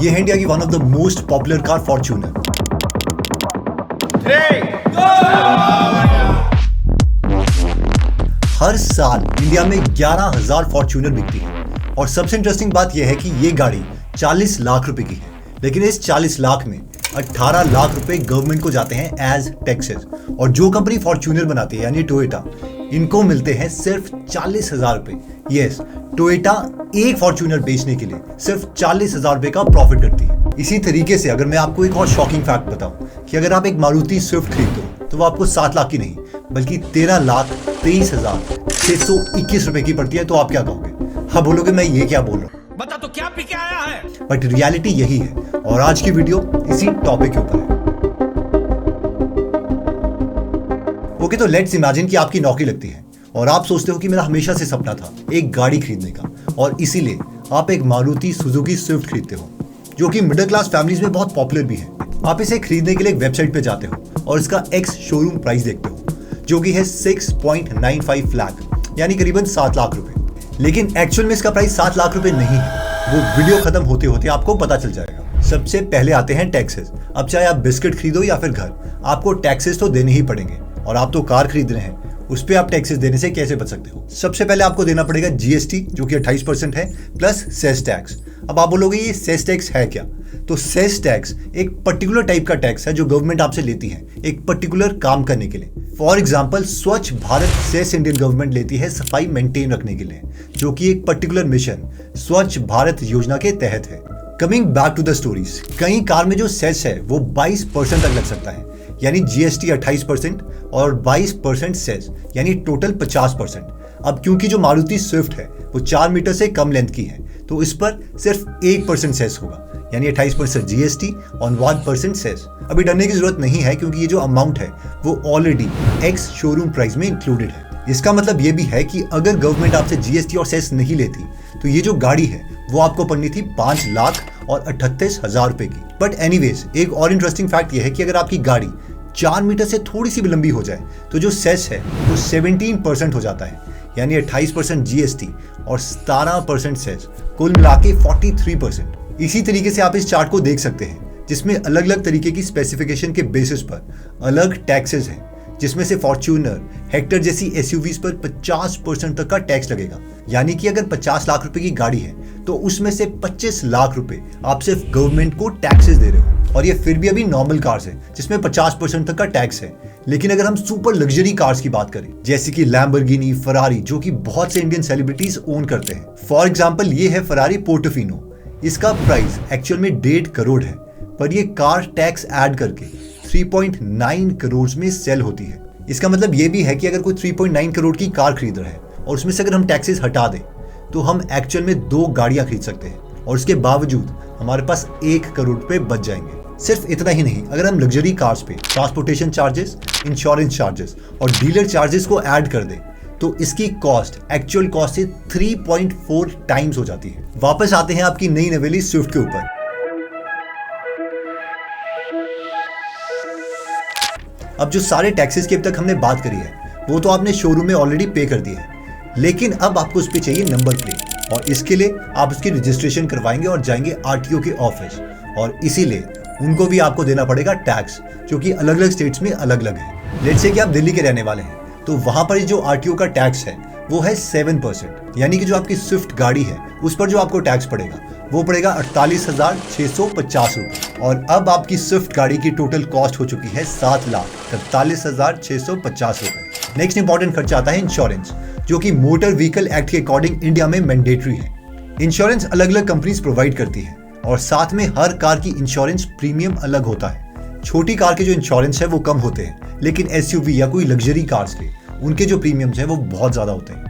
ये है इंडिया की one of the most popular car Fortuner. हर साल इंडिया में 11,000 फॉर्च्यूनर बिकती है और सबसे इंटरेस्टिंग बात यह है कि ये गाड़ी 40 लाख रुपए की है, लेकिन इस 40 लाख में 18 लाख रुपए गवर्नमेंट को जाते हैं एज टैक्सेस। और जो कंपनी फॉर्च्यूनर बनाती है यानी टोयोटा, इनको मिलते हैं सिर्फ 40,000 रुपए। यस, टोयोटा एक फॉर्च्यूनर बेचने के लिए सिर्फ 40,000 रुपए का प्रॉफिट करती है। इसी तरीके से अगर मैं आपको एक और शॉकिंग फैक्ट बताऊं कि अगर आप एक मारुति स्विफ्ट खरीदते हो तो वो आपको 7 लाख की नहीं बल्कि 13,23,621 रुपए की पड़ती है, तो आप क्या कहोगे? हाँ बोलोगे मैं ये क्या बोल रहा हूँ, बता तो क्या पी के आया है। बट रियलिटी यही है और आज की वीडियो इसी टॉपिक के ऊपर है। ओके, तो लेट्स इमेजिन कि आपकी नौकरी लगती है और आप सोचते हो कि मेरा हमेशा से सपना था एक गाड़ी खरीदने का, और इसीलिए आप एक मारुति सुजुकी स्विफ्ट खरीदते हो जो कि मिडिल क्लास फैमिलीज में बहुत पॉपुलर भी है। आप इसे खरीदने के लिए एक वेबसाइट पे जाते हो और इसका एक्स शोरूम प्राइस देखते हो जो कि है 6.95 लाख यानी करीबन 7 लाख रुपए। लेकिन एक्चुअल में इसका प्राइस 7 लाख रुपए नहीं है, वो वीडियो खत्म होते होते आपको पता चल जाएगा। सबसे पहले आते हैं टैक्सेस। अब चाहे आप बिस्किट खरीदो या फिर घर, आपको टैक्सेस तो देने ही पड़ेंगे, और आप तो कार खरीद रहे हैं, उस पे आप टैक्सेस देने से कैसे बच सकते हो? सबसे पहले आपको देना पड़ेगा जीएसटी जो कि 28% है प्लस सेस टैक्स। अब आप बोलोगे ये सेस टैक्स है क्या? तो सेस टैक्स एक पर्टिकुलर टाइप का टैक्स है जो गवर्नमेंट आपसे लेती है एक पर्टिकुलर काम करने के लिए। फॉर एग्जाम्पल, स्वच्छ भारत सेस इंडियन गवर्नमेंट लेती है सफाई मेंटेन रखने के लिए, जो कि एक पर्टिकुलर मिशन स्वच्छ भारत योजना के तहत है। Coming back to the stories, कई कार में जो सेस है वो 22% तक लग सकता है, यानी जीएसटी 28% और 22% सेस यानी टोटल 50%। अब क्योंकि जो मारुति स्विफ्ट है वो 4 मीटर से कम लेंथ की है, तो इस पर सिर्फ 1% सेस होगा, यानी 28% जीएसटी और 1% सेस। अभी डरने की जरूरत नहीं है क्योंकि ये जो अमाउंट है वो ऑलरेडी एक्स शोरूम प्राइस में इंक्लूडेड है। इसका मतलब ये भी है कि अगर गवर्नमेंट आपसे जीएसटी और सेस नहीं लेती तो ये जो गाड़ी है वो आपको पड़नी थी 5,38,000 रुपए की। बट एनीवेज, एक और इंटरेस्टिंग फैक्ट ये है कि अगर आपकी गाड़ी 4 मीटर से थोड़ी सी भी लंबी हो जाए तो जो सेस है वो 17% हो जाता है, यानी 28% जीएसटी और 17% सेस, कुल मिला के 43%। इसी तरीके से आप इस चार्ट को देख सकते हैं जिसमें अलग अलग तरीके की स्पेसिफिकेशन के बेसिस पर अलग टैक्सेस हैं, जिसमें से फॉर्च्यूनर, हेक्टर जैसी एसयूवीज पर 50% तक का टैक्स लगेगा। यानी कि अगर 50 लाख रुपए की गाड़ी है तो उसमें से 25 लाख रुपए आप सिर्फ गवर्नमेंट को टैक्सेस दे रहे हो, और ये फिर भी अभी नॉर्मल कार्स है जिसमें 50% तक का टैक्स है। लेकिन अगर हम सुपर लग्जरी कार्स की बात करें जैसे कि लैम्बोर्गिनी, फरारी, जो कि बहुत से इंडियन सेलिब्रिटीज ओन करते हैं। फॉर एग्जाम्पल, ये है फरारी पोर्टोफिनो। इसका प्राइस एक्चुअल में 1.5 करोड़ है, पर ये कार टैक्स ऐड करके 3.9 करोड़ में सेल होती है। इसका मतलब ये भी है कि अगर कोई 3.9 करोड़ की कार खरीद रहा है और उसमें से अगर हम टैक्सेस हटा दें तो हम एक्चुअल में 2 गाड़ियां खरीद सकते हैं, और उसके बावजूद हमारे पास 1 करोड़ रुपए बच जाएंगे। सिर्फ इतना ही नहीं, अगर हम लग्जरी कार्स पे ट्रांसपोर्टेशन चार्जेस, इंश्योरेंस चार्जेस और डीलर चार्जेस को ऐड कर दें तो इसकी कॉस्ट एक्चुअल कॉस्ट से 3.4 टाइम्स हो जाती है। वापस आते हैं आपकी नई नवेली स्विफ्ट के ऊपर। अब जो सारे टैक्सेस की अब तक हमने बात करी है वो तो आपने शोरूम में ऑलरेडी पे कर दिए है, लेकिन अब आपको उस पर चाहिए नंबर प्लेट, और इसके लिए आप उसकी रजिस्ट्रेशन करवाएंगे और जाएंगे आरटीओ के ऑफिस, और इसीलिए उनको भी आपको देना पड़ेगा टैक्स, जो कि अलग अलग स्टेट्स में अलग अलग है। लेट्स से कि आप दिल्ली के रहने वाले हैं तो वहां पर जो आरटीओ का टैक्स है वो है 7%, यानी कि जो आपकी स्विफ्ट गाड़ी है उस पर जो आपको टैक्स पड़ेगा वो पड़ेगा 48,650 रुपए। और अब आपकी स्विफ्ट गाड़ी की टोटल कॉस्ट हो चुकी है 7,43,650 रुपए। नेक्स्ट इंपॉर्टेंट खर्चा आता है इंश्योरेंस, जो कि मोटर व्हीकल एक्ट के अकॉर्डिंग इंडिया में मैंडेटरी है। इंश्योरेंस अलग अलग कंपनीज प्रोवाइड करती है और साथ में हर कार की इंश्योरेंस प्रीमियम अलग होता है। छोटी कार के जो इंश्योरेंस है वो कम होते हैं, लेकिन एसयूवी या कोई लग्जरी कार्स के उनके जो प्रीमियम्स हैं वो बहुत ज्यादा होते हैं।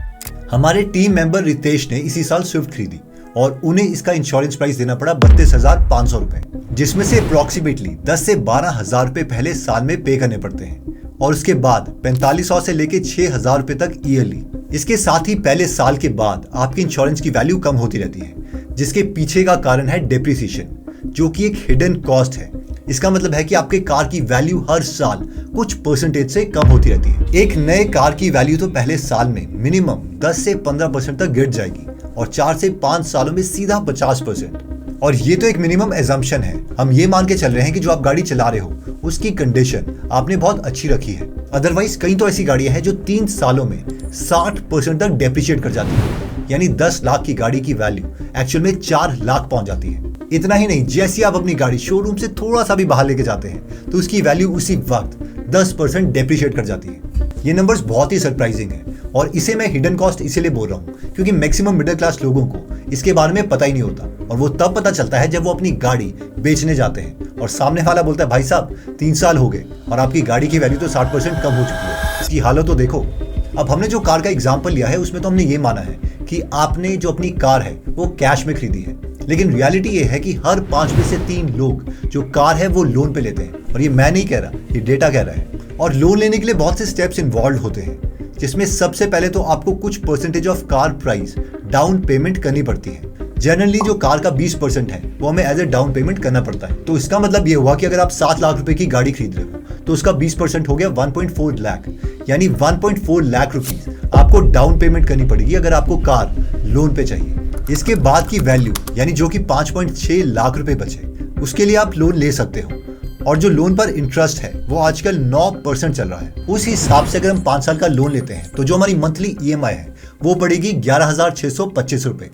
हमारे टीम मेंबर रितेश ने इसी साल स्विफ्ट खरीदी और उन्हें इसका इंश्योरेंस प्राइस देना पड़ा 32,500 रुपए, जिसमें से अप्रोक्सीमेटली 10 से 12,000 रुपए पहले साल में पे करने पड़ते हैं और उसके बाद 4500 से लेके 6,000 रुपए तक ईयरली। इसके साथ ही पहले साल के बाद आपकी इंश्योरेंस की वैल्यू कम होती रहती है, जिसके पीछे का कारण है डेप्रिसिएशन, जो कि एक हिडन कॉस्ट है। इसका मतलब है कि आपके कार की वैल्यू हर साल कुछ परसेंटेज से कम होती रहती है। एक नए कार की वैल्यू तो पहले साल में मिनिमम 10 से 15% तक गिर जाएगी और 4 से 5 सालों में सीधा 50%। और ये तो एक मिनिमम एजम्पशन है। हम ये मान के चल रहे हैं कि जो आप गाड़ी चला रहे हो उसकी कंडीशन आपने बहुत अच्छी रखी है। अदरवाइज कई तो ऐसी गाड़ियां हैं जो 3 सालों में 60% तक डेप्रिशिएट कर जाती है, यानी 10 लाख की गाड़ी की वैल्यू एक्चुअल में 4 लाख पहुंच जाती है। इतना ही नहीं, जैसे आप अपनी गाड़ी शोरूम से थोड़ा सा भी बाहर लेके जाते हैं तो उसकी वैल्यू उसी वक्त 10% डेप्रिशिएट कर जाती है। ये नंबर्स बहुत ही सरप्राइजिंग है और इसे मैं हिडन कॉस्ट इसीलिए बोल रहा हूँ क्योंकि मैक्सिमम मिडिल क्लास लोगों को इसके बारे में पता ही नहीं होता, और वो तब पता चलता है जब वो अपनी गाड़ी बेचने जाते हैं और सामने वाला बोलता है भाई साहब 3 साल हो गए और आपकी गाड़ी की वैल्यू तो 60% कम हो चुकी है, इसकी हालत तो देखो। अब हमने जो कार का एग्जाम्पल लिया है उसमें तो हमने ये माना है कि आपने जो अपनी कार है वो कैश में खरीदी है, लेकिन रियलिटी ये है कि हर 5 में से 3 लोग जो कार है वो लोन पे लेते हैं। और ये मैं नहीं कह रहा, ये डेटा कह रहा है। और लोन लेने के लिए बहुत से स्टेप्स इन्वॉल्व होते हैं, जिसमें सबसे पहले तो आपको कुछ percentage of car price down payment करनी पड़ती है। जनरली जो कार का 20% है वो हमें एज ए डाउन पेमेंट करना पड़ता है। तो इसका मतलब ये हुआ कि अगर आप 7 लाख रुपए की गाड़ी खरीद रहे हो तो उसका 20% हो गया 1.4 लाख, यानी 1.4 लाख रुपीज आपको डाउन पेमेंट करनी पड़ेगी अगर आपको कार लोन पे चाहिए। इसके बाद की वैल्यू यानी जो कि 5.6 लाख रुपए बचे, उसके लिए आप लोन ले सकते हो। और जो लोन पर इंटरेस्ट है वो आजकल 9% चल रहा है। उस हिसाब से अगर हम 5 साल का लोन लेते हैं तो जो हमारी मंथली EMI है वो पड़ेगी 11,625 रुपए,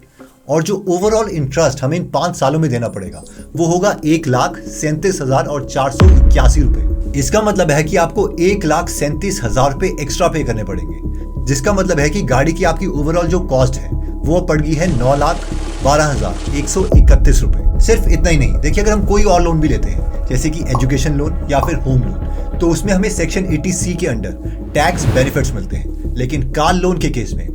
और जो ओवरऑल इंटरेस्ट हमें इन 5 सालों में देना पड़ेगा वो होगा 1,37,481 रुपए। इसका मतलब है कि आपको 1,37,000 रुपए एक्स्ट्रा पे करने पड़ेंगे, जिसका मतलब है कि गाड़ी की आपकी ओवरऑल जो कॉस्ट है वो पड़ गई है 9,12,131 रुपए। सिर्फ इतना ही नहीं, देखिए अगर हम कोई और लोन भी लेते हैं जैसे कि एजुकेशन लोन या फिर होम लोन, तो उसमें हमें सेक्शन 80C के अंडर टैक्स बेनिफिट्स मिलते हैं, लेकिन कार लोन के केस में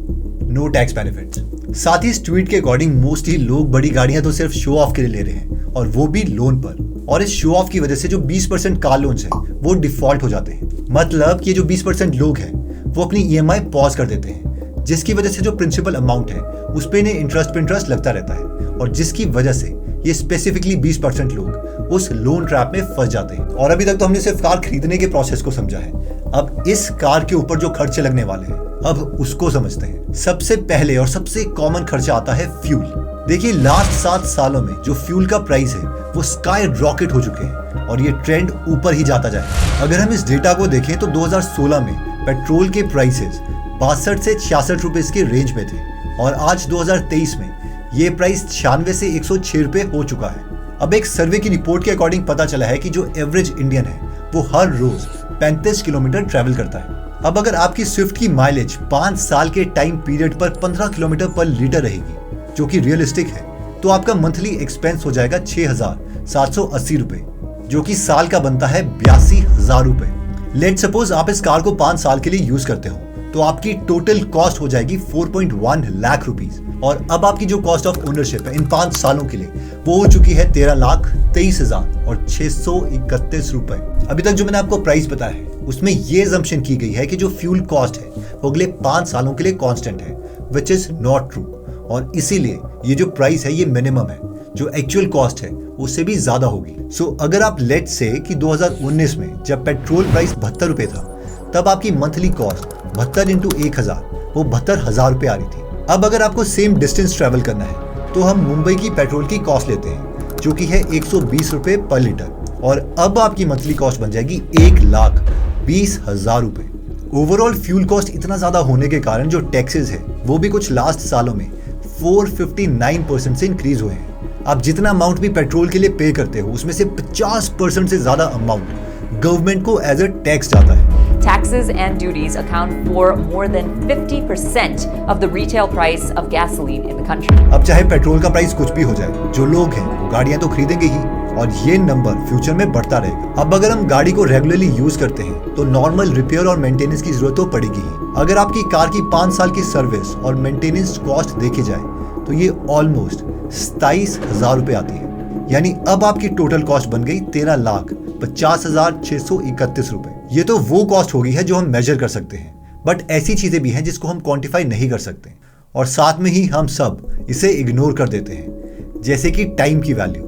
नो टैक्स बेनिफिट्स। साथ ही इस ट्वीट के अकॉर्डिंग मोस्टली लोग बड़ी गाड़ियां तो सिर्फ शो ऑफ के लिए ले रहे हैं, और वो भी लोन पर। और इस शो ऑफ की वजह से जो 20% कार लोन्स हैं वो डिफॉल्ट हो जाते हैं। मतलब कि जो 20% लोग हैं वो अपनी EMI पॉज कर देते हैं, जिसकी वजह से जो प्रिंसिपल अमाउंट है उस पे इन्हें इंटरेस्ट पे इंटरेस्ट लगता रहता है, और जिसकी वजह से ये स्पेसिफिकली 20% लोग उस लोन ट्रैप में फंस जाते हैं। और अभी तक तो हमने सिर्फ कार खरीदने के प्रोसेस को समझा है, अब इस कार के ऊपर जो खर्चे लगने वाले हैं अब उसको समझते हैं। सबसे पहले और सबसे कॉमन खर्चा आता है फ्यूल। देखिए लास्ट 7 सालों में जो फ्यूल का प्राइस है वो स्काई रॉकेट हो चुके हैं और ये ट्रेंड ऊपर ही जाता जाए। अगर हम इस डेटा को देखें तो 2016 में पेट्रोल के प्राइसेस 62 से 66 रुपए के रेंज में थे, और आज 2023 में ये प्राइस 96 से 106 रुपए हो चुका है। अब एक सर्वे की रिपोर्ट के अकॉर्डिंग पता चला है कि जो एवरेज इंडियन है वो हर रोज 35 किलोमीटर ट्रैवल करता है। अब अगर आपकी स्विफ्ट की माइलेज 5 साल के टाइम पीरियड पर 15 किलोमीटर पर लीटर रहेगी, जो कि रियलिस्टिक है, तो आपका मंथली एक्सपेंस हो जाएगा 6,780 रुपए, जो कि साल का बनता है 82,000 रुपए। लेट सपोज आप इस कार को 5 साल के लिए यूज करते हो तो आपकी टोटल कॉस्ट हो जाएगी 4.1 लाख रुपीज, और अब आपकी जो कॉस्ट ऑफ ओनरशिप है इन 5 सालों के लिए वो हो चुकी है 13,23,631 रुपए। अभी तक जो मैंने आपको प्राइस बताया है उसमें ये assumption की गई है कि जो फ्यूल कॉस्ट है वो अगले 5 सालों के लिए कांस्टेंट है, विच इज नॉट ट्रू। और इसीलिए ये जो प्राइस है ये मिनिमम है, जो एक्चुअल कॉस्ट है उससे भी ज्यादा होगी। सो अगर आप लेट से कि 2019 में जब पेट्रोल प्राइस 72 रुपए था तब आपकी मंथली कॉस्ट 72 इंटू 1,000 वो 72,000 रुपए आ रही थी। अब अगर आपको सेम डिस्टेंस ट्रेवल करना है तो हम मुंबई की पेट्रोल की कॉस्ट लेते हैं जो कि है 120 रुपए पर लीटर, और अब आपकी मंथली कॉस्ट बन जाएगी 1,20,000 रुपए। ओवरऑल फ्यूल कॉस्ट इतना ज्यादा होने के कारण जो टैक्सेस है वो भी कुछ लास्ट सालों में 459% से इंक्रीज हुए हैं। आप जितना अमाउंट भी पेट्रोल के लिए पे करते हो उसमें से 50% से ज्यादा अमाउंट गवर्नमेंट को एज अ टैक्स जाता है। Taxes and duties account for more than 50% of the retail price of gasoline in the country. अब चाहे पेट्रोल का प्राइस कुछ भी हो जाए, जो लोग हैं वो गाड़ियां तो खरीदेंगे ही, और ये नंबर फ्यूचर में बढ़ता रहेगा। अब अगर हम गाड़ी को रेगुलरली यूज करते हैं तो नॉर्मल रिपेयर और मेंटेनेंस की जरूरत तो पड़ेगी ही। अगर आपकी कार की 5 साल की सर्विस और मेंटेनेंस कॉस्ट देखी जाए तो ये ऑलमोस्ट 27,000 रुपए आती है, यानी अब आपकी टोटल कॉस्ट बन गई 13,50,631 रुपए। ये तो वो कॉस्ट होगी है जो हम मेजर कर सकते हैं, बट ऐसी चीजें भी हैं जिसको हम क्वांटिफाई नहीं कर सकते, और साथ में ही हम सब इसे इग्नोर कर देते हैं, जैसे कि टाइम की वैल्यू।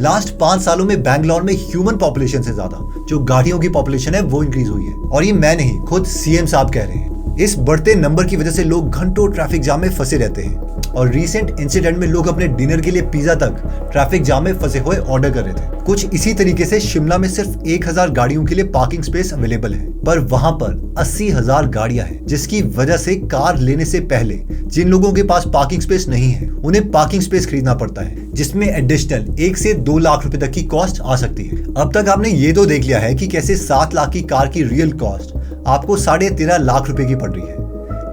लास्ट 5 सालों में बैंगलोर में ह्यूमन पॉपुलेशन से ज्यादा जो गाड़ियों की पॉपुलेशन है वो इंक्रीज हुई है, और ये मैं नहीं खुद CM साहब कह रहे हैं। इस बढ़ते नंबर की वजह से लोग घंटों ट्रैफिक जाम में फंसे रहते हैं, और रीसेंट इंसिडेंट में लोग अपने डिनर के लिए पिज्जा तक ट्रैफिक जाम में फंसे हुए ऑर्डर कर रहे थे। कुछ इसी तरीके से शिमला में सिर्फ 1000 गाड़ियों के लिए पार्किंग स्पेस अवेलेबल है, पर वहां पर 80,000 गाड़ियां हैं, जिसकी वजह से कार लेने से पहले जिन लोगों के पास पार्किंग स्पेस नहीं है उन्हें पार्किंग स्पेस खरीदना पड़ता है, जिसमें एडिशनल 1 से 2 लाख रुपए तक की कॉस्ट आ सकती है। अब तक आपने ये तो देख लिया है कि कैसे 7 लाख की कार की रियल कॉस्ट आपको 13.5 लाख रुपए की पड़ रही है,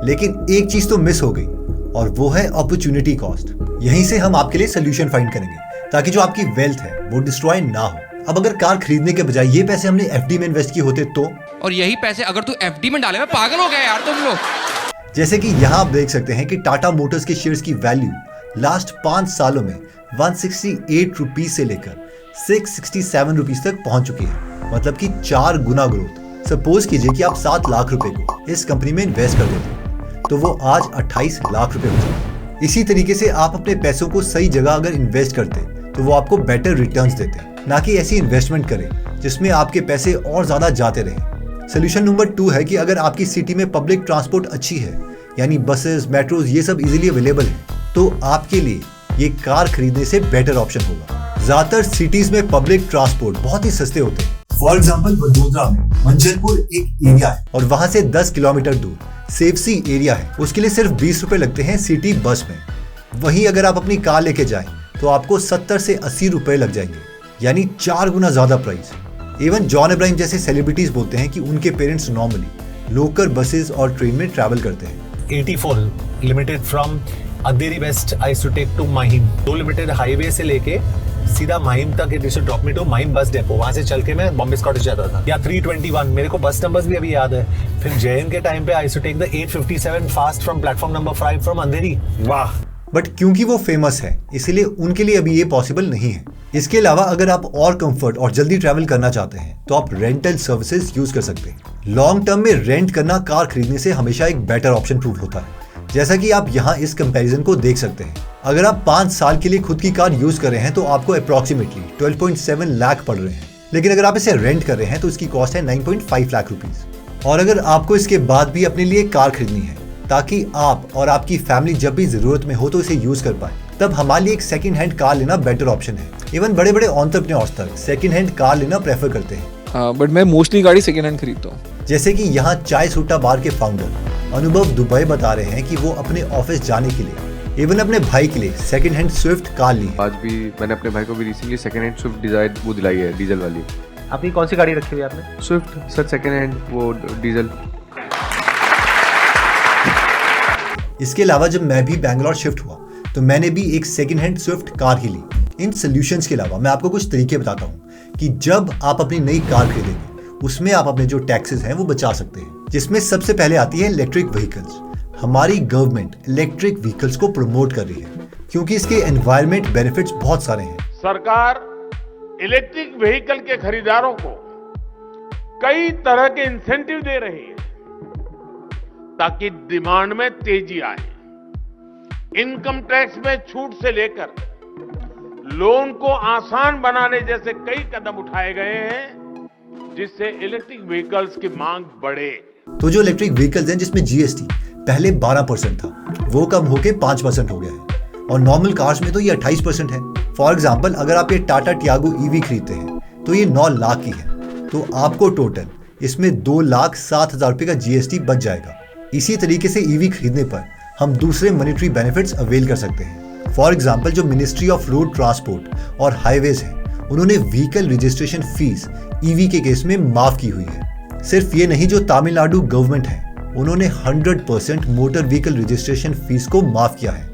लेकिन एक चीज तो मिस हो गई और वो है अपॉर्चुनिटी कॉस्ट। यहीं से हम आपके लिए सोल्यूशन फाइंड करेंगे ताकि जो आपकी वेल्थ है वो डिस्ट्रॉय ना हो। अब अगर कार खरीदने के बजाय ये पैसे हमने एफडी में इन्वेस्ट किए होते तो, और यही पैसे अगर तू एफडी में डाले, मैं पागल हो गया यार तुम लोग। जैसे कि यहाँ आप देख सकते हैं कि टाटा मोटर्स के शेयर्स की वैल्यू लास्ट 5 सालों में 168 रुपीज से लेकर 667 रुपीज तक पहुंच चुकी है, मतलब कि 4 गुना ग्रोथ। सपोज कीजिए कि आप 7 लाख रुपए को इस कंपनी में इन्वेस्ट कर देते तो वो आज 28 लाख रुपए हो जाते। इसी तरीके से आप अपने पैसों को सही जगह अगर इन्वेस्ट करते तो वो आपको बेटर रिटर्न्स देते, ना कि ऐसी इन्वेस्टमेंट करें जिसमें आपके पैसे और ज्यादा जाते रहे। सोल्यूशन नंबर 2 है कि अगर आपकी सिटी में पब्लिक ट्रांसपोर्ट अच्छी है, यानी बसेस, मेट्रोज ये सब इजीली अवेलेबल है, तो आपके लिए ये कार खरीदने से बेटर ऑप्शन होगा। ज्यादातर सिटीज में पब्लिक ट्रांसपोर्ट बहुत ही सस्ते होते हैं। फॉर एग्जाम्पल वडोदरा में मंजरपुर एक एरिया है और वहां से 10 किलोमीटर दूर सेवसी एरिया है, उसके लिए सिर्फ 20 रुपए लगते हैं सिटी बस में। वहीं अगर आप अपनी कार लेके जाएं तो आपको 70 से 80 रुपए लग जाएंगे, यानी 4 गुना ज्यादा प्राइस। इवन जॉन इब्राहिम जैसे सेलिब्रिटीज बोलते हैं कि उनके पेरेंट्स नॉर्मली लोकल बसेस और ट्रेन में ट्रैवल करते हैं। 84 limited from Andheri west I to take to Mahim, 2 limited highway से लेके सीधा माहिम तक it is drop me to Mahim bus depot, वहां से चल के मैं बॉम्बे स्कॉटिश जाता था। या 321 मेरे को बस नंबर्स भी अभी याद है। फिर जयन के टाइम पे I to take the 857 fast from platform number 5 from Andheri. वाह। बट क्योंकि वो फेमस है इसीलिए उनके लिए अभी ये पॉसिबल नहीं है। इसके अलावा अगर आप और कंफर्ट और जल्दी ट्रैवल करना चाहते हैं तो आप रेंटल सर्विसेज यूज कर सकते हैं। लॉन्ग टर्म में रेंट करना कार खरीदने से हमेशा एक बेटर ऑप्शन प्रूव होता है, जैसा कि आप यहाँ इस कंपैरिजन को देख सकते हैं। अगर आप 5 साल के लिए खुद की कार यूज कर रहे हैं तो आपको अप्रोक्सीमेटली 12.7 लाख पड़ रहे हैं, लेकिन अगर आप इसे रेंट कर रहे हैं तो इसकी कॉस्ट है 9.5 लाख रुपीज। और अगर आपको इसके बाद भी अपने लिए कार खरीदनी है ताकि आप और आपकी फैमिली जब भी जरूरत में हो तो इसे यूज कर पाए, तब हमारे लिए एक सेकंड हैंड कार लेना बेटर ऑप्शन है। इवन बड़े बड़े एंटरप्रेन्योर्स तक सेकंड हैंड कार लेना प्रेफर करते हैं। बट मैं मोस्टली गाड़ी सेकंड हैंड खरीदता हूँ। जैसे कि यहाँ चाय सूटा बार के फाउंडर अनुभव दुबई बता रहे हैं कि वो अपने ऑफिस जाने के लिए इवन अपने भाई के लिए सेकंड हैंड स्विफ्ट कार ली। आज भी मैंने अपने भाई को भी recently second hand Swift Dzire वो दिलाई है, डीजल वाली। आपकी कौन सी गाड़ी रखी हुई है आपने? स्विफ्ट सर, सेकंड हैंड वो डीजल। इसके अलावा जब मैं भी बैंगलोर शिफ्ट हुआ तो मैंने भी एक सेकंड हैंड स्विफ्ट कार ही ली। इन सोल्यूशंस के अलावा मैं आपको कुछ तरीके बताता हूँ कि जब आप अपनी नई कार खरीदेंगे उसमें आप अपने जो टैक्सेस हैं वो बचा सकते हैं, जिसमें सबसे पहले आती है इलेक्ट्रिक व्हीकल्स। हमारी गवर्नमेंट इलेक्ट्रिक व्हीकल्स को प्रमोट कर रही है क्योंकि इसके एनवायरमेंट बेनिफिट्स बहुत सारे हैं। सरकार इलेक्ट्रिक व्हीकल के खरीदारों को कई तरह के इंसेंटिव दे रही है ताकि डिमांड में तेजी आए। इनकम टैक्स में छूट से लेकर लोन को आसान बनाने जैसे कई कदम उठाए गए हैं जिससे इलेक्ट्रिक व्हीकल्स की मांग बढ़े। तो जो इलेक्ट्रिक व्हीकल्स हैं जिसमें जीएसटी पहले 12% था वो कम होके 5% हो गया है, और नॉर्मल कार्स में तो ये 28% है। फॉर एग्जांपल अगर आप ये टाटा टियागो ईवी खरीदते हैं तो ये 9 लाख की है, तो आपको टोटल इसमें 2,07,000 रुपए का जीएसटी बच जाएगा। इसी तरीके से ईवी खरीदने पर हम दूसरे मॉनेटरी बेनिफिट्स अवेल कर सकते हैं। फॉर एग्जांपल जो मिनिस्ट्री ऑफ रोड ट्रांसपोर्ट और हाईवेज है उन्होंने व्हीकल रजिस्ट्रेशन फीस ईवी के केस में माफ की हुई है। सिर्फ ये नहीं, जो तमिलनाडु गवर्नमेंट है उन्होंने 100% मोटर व्हीकल रजिस्ट्रेशन फीस को माफ किया है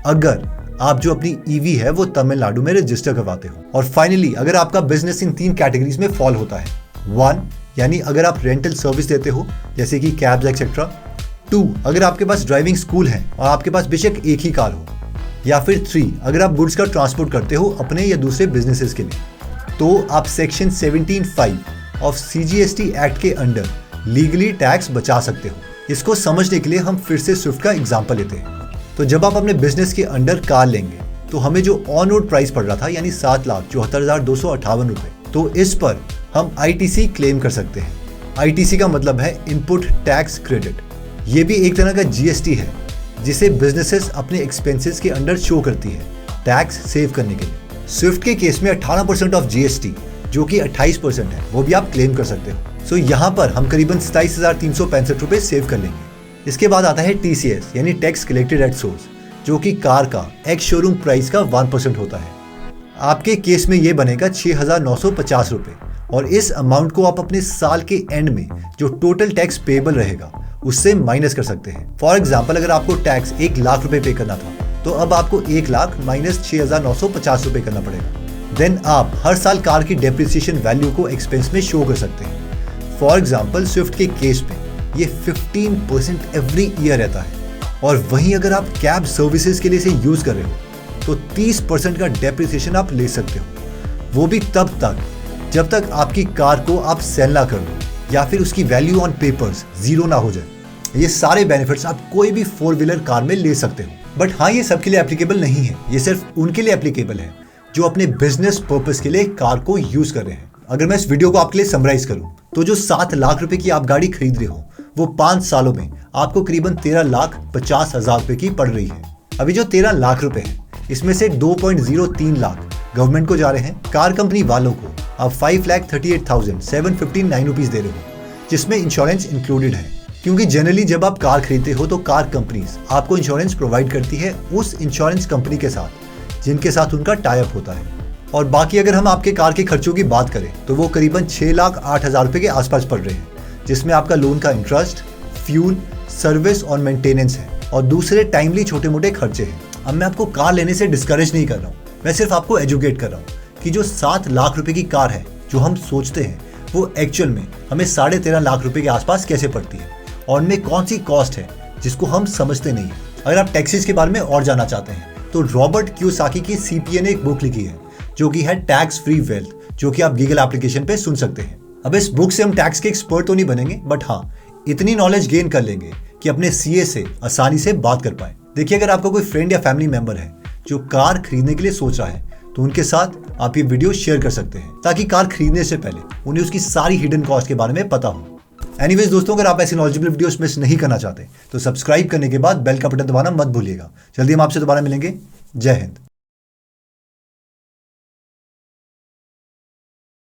अगर आप जो अपनी ईवी है वो तमिलनाडु में रजिस्टर करवाते हो। और फाइनली अगर आपका बिजनेस इन 3 कैटेगरीज में फॉल होता है। 1 यानी अगर आप रेंटल सर्विस देते हो जैसे कि कैब्स एक्सेट्रा। 2 अगर आपके पास ड्राइविंग स्कूल है और आपके पास बेशक एक ही कार हो। या फिर 3 अगर आप गुड्स का ट्रांसपोर्ट करते हो अपने या दूसरे बिजनेसेस के लिए, तो आप सेक्शन 17(5) ऑफ CGST एक्ट के अंडर लीगली टैक्स बचा सकते हो। इसको समझने के लिए हम फिर से स्विफ्ट का एग्जांपल लेते हैं। तो जब आप अपने बिजनेस के अंडर कार लेंगे तो हमें जो ऑन रोड प्राइस पड़ रहा था यानी 7,74,258 रुपए, तो इस पर हम ITC क्लेम कर सकते हैं। ITC का मतलब है इनपुट टैक्स क्रेडिट। ये भी एक तरह का GST है, जिसे बिजनेसेस अपने एक्सपेंसेस के अंडर शो करती है टैक्स सेव करने के लिए। स्विफ्ट के केस में 18% ऑफ जीएसटी जो कि 28% है वो भी आप क्लेम कर सकते हो। सो यहाँ पर हम करीबन 27,365 रुपए सेव कर लेंगे। इसके बाद आता है TCS यानी टैक्स कलेक्टेड एट सोर्स, जो कि कार का एक्स शोरूम प्राइस का 1% होता है। आपके केस में ये बनेगा 6,950 रुपए और इस अमाउंट को आप अपने साल के एंड में जो टोटल टैक्स पेएबल रहेगा उससे माइनस कर सकते हैं। फॉर एग्जाम्पल, अगर आपको टैक्स 1 लाख रुपए पे करना था तो अब आपको 1 लाख माइनस 6,950 रुपए करना पड़ेगा। देन आप हर साल कार की डेप्रिसिएशन वैल्यू को एक्सपेंस में शो कर सकते हैं। फॉर एग्जाम्पल, स्विफ्ट के केस में ये 15% एवरी ईयर रहता है और वहीं अगर आप कैब सर्विसेज के लिए इसे यूज कर रहे हो तो 30% का डेप्रिसिएशन आप ले सकते हो, वो भी तब तक जब तक आपकी कार को आप सेल ना कर दो या फिर उसकी वैल्यू ऑन पेपर्स जीरो ना हो जाए। ये सारे बेनिफिट्स आप कोई भी 4 व्हीलर कार में ले सकते हो। बट हाँ, ये सबके लिए एप्लीकेबल नहीं है, ये सिर्फ उनके लिए एप्लीकेबल है जो अपने बिजनेस पर्पस के लिए कार को यूज कर रहे हैं। अगर मैं इस वीडियो को आपके लिए समराइज करूं तो जो 7 लाख रुपए की आप गाड़ी खरीद रहे हो वो 5 सालों में आपको करीबन 13,50,000 रुपए की पड़ रही है। अभी जो 13 लाख रुपए है इसमें से 2.03 लाख गवर्नमेंट को जा रहे हैं। कार कंपनी वालों को आप 5,38,759 रुपीज दे रहे हो, जिसमें इंश्योरेंस इंक्लूडेड है, क्योंकि जनरली जब आप कार खरीदते हो तो कार कंपनीज आपको इंश्योरेंस प्रोवाइड करती है उस इंश्योरेंस कंपनी के साथ जिनके साथ उनका टाई अप होता है। और बाकी अगर हम आपके कार के खर्चों की बात करें तो वो करीबन 6,08,000 रुपए के आसपास पड़ रहे हैं, जिसमें आपका लोन का इंटरेस्ट, फ्यूल, सर्विस और मेंटेनेंस है और दूसरे टाइमली छोटे मोटे खर्चे हैं। अब मैं आपको कार लेने से डिस्करेज नहीं कर रहा हूँ, मैं सिर्फ आपको एजुकेट कर रहा हूँ कि जो 7 लाख रुपए की कार है जो हम सोचते हैं वो एक्चुअल में हमें 13.5 लाख रुपए के आसपास कैसे पड़ती है और उनमें कौन सी कॉस्ट है जिसको हम समझते नहीं है। अगर आप टैक्सेस के बारे में और जानना चाहते हैं तो रॉबर्ट कियोसाकी की CPA ने एक बुक लिखी है जो कि है टैक्स फ्री वेल्थ, जो कि आप गूगल एप्लीकेशन पे सुन सकते हैं। अब इस बुक से हम टैक्स के एक्सपर्ट तो नहीं बनेंगे, बट हाँ इतनी नॉलेज गेन कर लेंगे कि अपने CA से आसानी से बात कर पाए। देखिए, अगर आपका कोई फ्रेंड या फैमिली मेंबर है जो कार खरीदने के लिए सोच रहा है तो उनके साथ आप ये वीडियो शेयर कर सकते हैं ताकि कार खरीदने से पहले उन्हें उसकी सारी हिडन कॉस्ट के बारे में पता हो। एनीवेज दोस्तों, अगर आप ऐसी नॉलेजेबल वीडियोस मिस नहीं करना चाहते तो सब्सक्राइब करने के बाद बेल का बटन दबाना मत भूलिएगा। जल्दी हम आपसे दोबारा मिलेंगे। जय हिंद।